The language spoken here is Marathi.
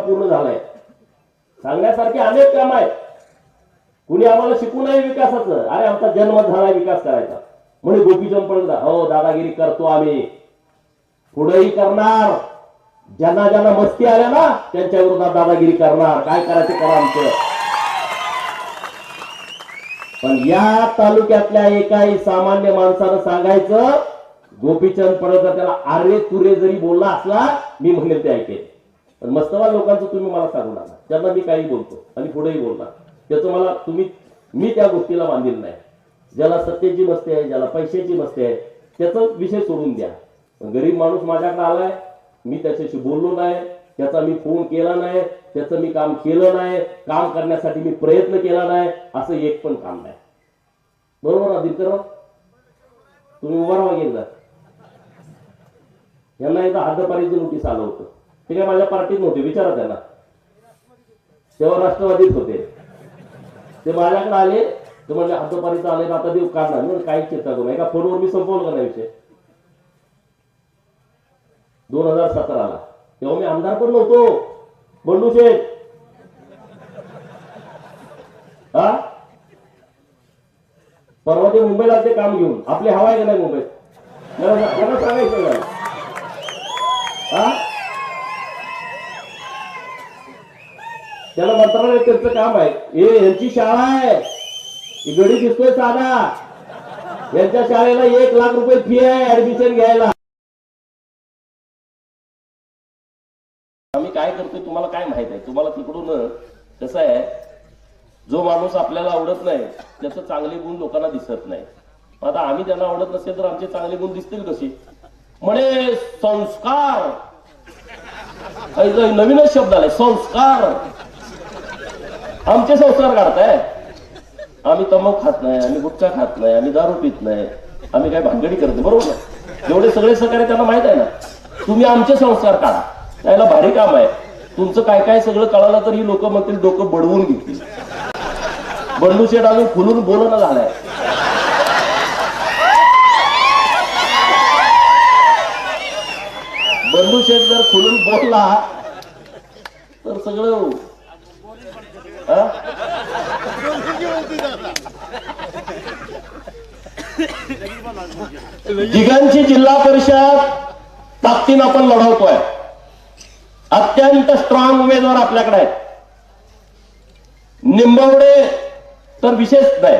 पूर्ण झालाय. सांगण्यासारखे अनेक काम आहेत. कुणी आम्हाला शिकू नये विकासाचं. अरे आमचा जन्म झालाय विकास करायचा. म्हणे गोपीचंद पडळकर, हो दादागिरी करतो आम्ही, पुढेही करणार. ज्यांना ज्यांना मस्ती आल्या ना त्यांच्या विरोधात दादागिरी करणार. काय करायचं करा आमचं. पण या तालुक्यातल्या एकाही सामान्य माणसानं सांगायचं, गोपीचंद पडळकर त्याला आरे तुरे जरी बोलला असला मी म्हणेल ते ऐकेल. पण मस्तवाल लोकांचं तुम्ही मला सांगू नका. त्यांना मी काही बोलतो आणि पुढेही बोलणार. त्याचं मला मी त्या गोष्टीला बांधील नाही. ज्याला सत्तेची मस्ती आहे, ज्याला पैशाची मस्ती आहे, त्याचा विषय सोडून द्या. पण गरीब माणूस माझ्याकडे आलाय, मी त्याच्याशी बोललो नाही, त्याचा मी फोन केला नाही, त्याचं मी काम केलं नाही, काम करण्यासाठी मी प्रयत्न केला नाही, असं एक पण काम नाही. बरोबर ना दिनकर? तुम्ही उभा राहा गेला. यांना एकदा हद्दपारीचं नोटीस आलं होतं. ते काय माझ्या पार्टीत नव्हते, विचारा त्यांना. तेव्हा राष्ट्रवादीत होते. ते माझ्याकडे आले, ते म्हणजे हद्दपारीचं आले ना, आता देव काढणार म्हणून काही चिंता करू. एका फोनवर मी संपवलं का नाही विषय. 2017ला तेव्हा मी आमदार पण नव्हतो. बंडू शेठ हा परवा ते मुंबईला ते काम घेऊन आपली हवा आहे का नाही मुंबईत, त्यांना सांगायचं हा. त्याला मंत्रालयात त्यांचं काम आहे. हे यांची शाळा आहे, ही गडी दिसतोय साधा. यांच्या शाळेला 1 लाख रुपये फी आहे ऍडमिशन घ्यायला. आम्ही काय करतोय तुम्हाला काय माहित आहे. तुम्हाला तिकडून कसं आहे, जो माणूस आपल्याला आवडत नाही त्याचं चांगले गुण लोकांना दिसत नाही. आता आम्ही त्यांना आवडत नसेल तर आमचे चांगले गुण दिसतील कशी. म्हणे संस्कार, नवीनच शब्द आलाय संस्कार. आमचे संस्कार काढताय. आम्ही तंबाखू खात नाही, आम्ही गुटखा खात नाही, आम्ही दारू पित नाही, आम्ही काय भानगडी करतो. बरोबर ना? जेवढे सगळे सहकार्य त्यांना माहित आहे ना. तुम्ही आमचे संस्कार काढा, त्याला भारी काम आहे. तुमचं काय काय सगळं कळालं तर ही लोक म्हणतील डोकं बडवून घेतील. बंडू शेठ अजून खुलून बोलणं झालाय. बंडू शेठ जर खुलून बोलला तर सगळं दिघांची जिल्हा परिषद ताकदीनं आपण लढवतोय. अत्यंत स्ट्रॉंग उमेदवार आपल्याकडे आहेत. निंबवडे तर विशेष नाही.